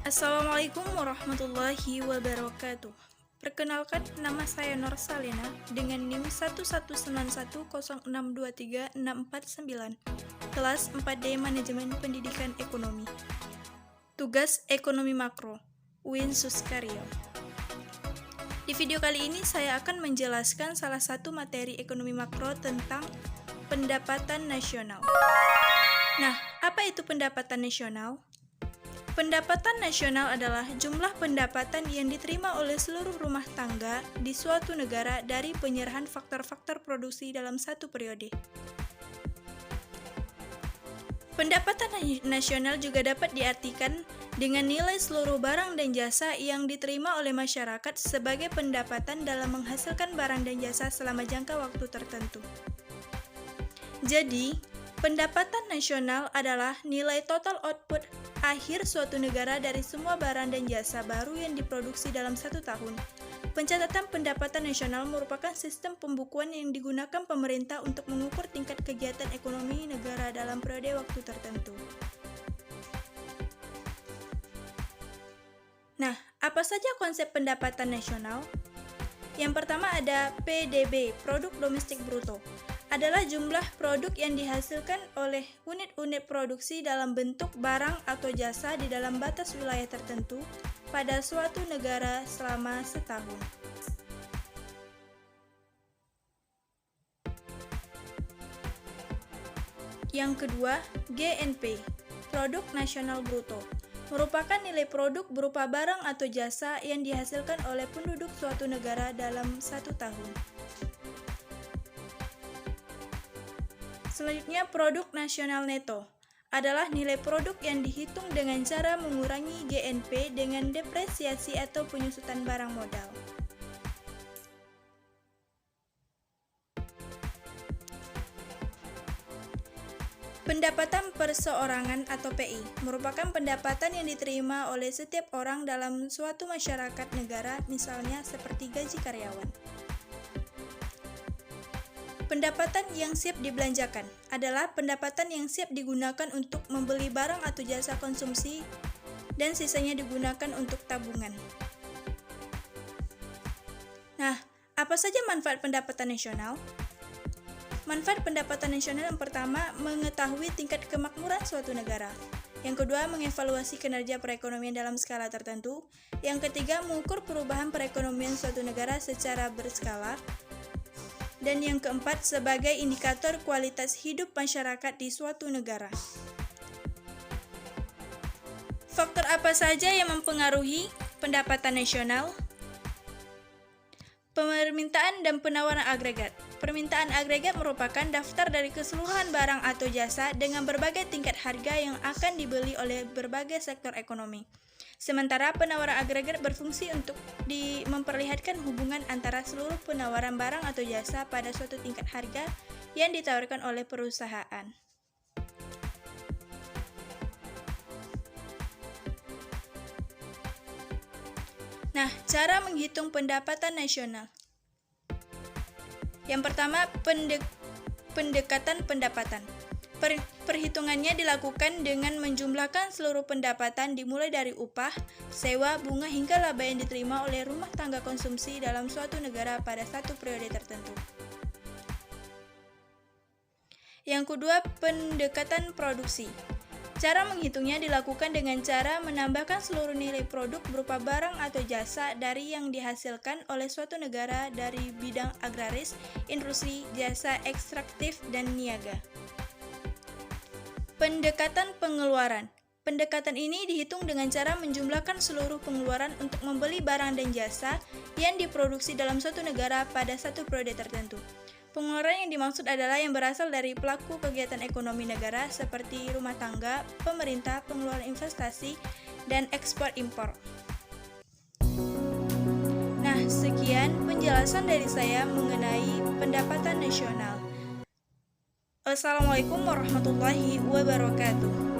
Assalamualaikum warahmatullahi wabarakatuh. Perkenalkan, nama saya Nur Salina dengan NIM 11910623649, kelas 4D Manajemen Pendidikan Ekonomi. Tugas Ekonomi Makro, UIN Suskaryo. Di video kali ini saya akan menjelaskan salah satu materi ekonomi makro tentang pendapatan nasional. Nah, apa itu pendapatan nasional? Pendapatan nasional adalah jumlah pendapatan yang diterima oleh seluruh rumah tangga di suatu negara dari penyerahan faktor-faktor produksi dalam satu periode. Pendapatan nasional juga dapat diartikan dengan nilai seluruh barang dan jasa yang diterima oleh masyarakat sebagai pendapatan dalam menghasilkan barang dan jasa selama jangka waktu tertentu. Jadi, pendapatan nasional adalah nilai total output akhir suatu negara dari semua barang dan jasa baru yang diproduksi dalam satu tahun. Pencatatan pendapatan nasional merupakan sistem pembukuan yang digunakan pemerintah untuk mengukur tingkat kegiatan ekonomi negara dalam periode waktu tertentu. Nah, apa saja konsep pendapatan nasional? Yang pertama ada PDB, Produk Domestik Bruto. Adalah jumlah produk yang dihasilkan oleh unit-unit produksi dalam bentuk barang atau jasa di dalam batas wilayah tertentu pada suatu negara selama setahun. Yang kedua, GNP, Produk Nasional Bruto, merupakan nilai produk berupa barang atau jasa yang dihasilkan oleh penduduk suatu negara dalam satu tahun. Selanjutnya, produk nasional neto adalah nilai produk yang dihitung dengan cara mengurangi GNP dengan depresiasi atau penyusutan barang modal. Pendapatan perseorangan atau PI merupakan pendapatan yang diterima oleh setiap orang dalam suatu masyarakat negara, misalnya seperti gaji karyawan. Pendapatan yang siap dibelanjakan adalah pendapatan yang siap digunakan untuk membeli barang atau jasa konsumsi dan sisanya digunakan untuk tabungan. Nah, apa saja manfaat pendapatan nasional? Manfaat pendapatan nasional yang pertama, mengetahui tingkat kemakmuran suatu negara. Yang kedua, mengevaluasi kinerja perekonomian dalam skala tertentu. Yang ketiga, mengukur perubahan perekonomian suatu negara secara berskala. Dan yang keempat, sebagai indikator kualitas hidup masyarakat di suatu negara. Faktor apa saja yang mempengaruhi pendapatan nasional? Permintaan dan penawaran agregat. Permintaan agregat merupakan daftar dari keseluruhan barang atau jasa dengan berbagai tingkat harga yang akan dibeli oleh berbagai sektor ekonomi. Sementara penawaran agregat berfungsi untuk memperlihatkan hubungan antara seluruh penawaran barang atau jasa pada suatu tingkat harga yang ditawarkan oleh perusahaan. Nah, cara menghitung pendapatan nasional. Yang pertama, pendekatan pendapatan. Perhitungannya dilakukan dengan menjumlahkan seluruh pendapatan dimulai dari upah, sewa, bunga hingga laba yang diterima oleh rumah tangga konsumsi dalam suatu negara pada satu periode tertentu. Yang kedua, pendekatan produksi. Cara menghitungnya dilakukan dengan cara menambahkan seluruh nilai produk berupa barang atau jasa dari yang dihasilkan oleh suatu negara dari bidang agraris, industri, jasa ekstraktif, dan niaga. Pendekatan pengeluaran. Pendekatan ini dihitung dengan cara menjumlahkan seluruh pengeluaran untuk membeli barang dan jasa yang diproduksi dalam suatu negara pada satu periode tertentu. Pengeluaran yang dimaksud adalah yang berasal dari pelaku kegiatan ekonomi negara seperti rumah tangga, pemerintah, pengeluaran investasi, dan ekspor-impor. Nah, sekian penjelasan dari saya mengenai pendapatan nasional. Wassalamualaikum warahmatullahi wabarakatuh.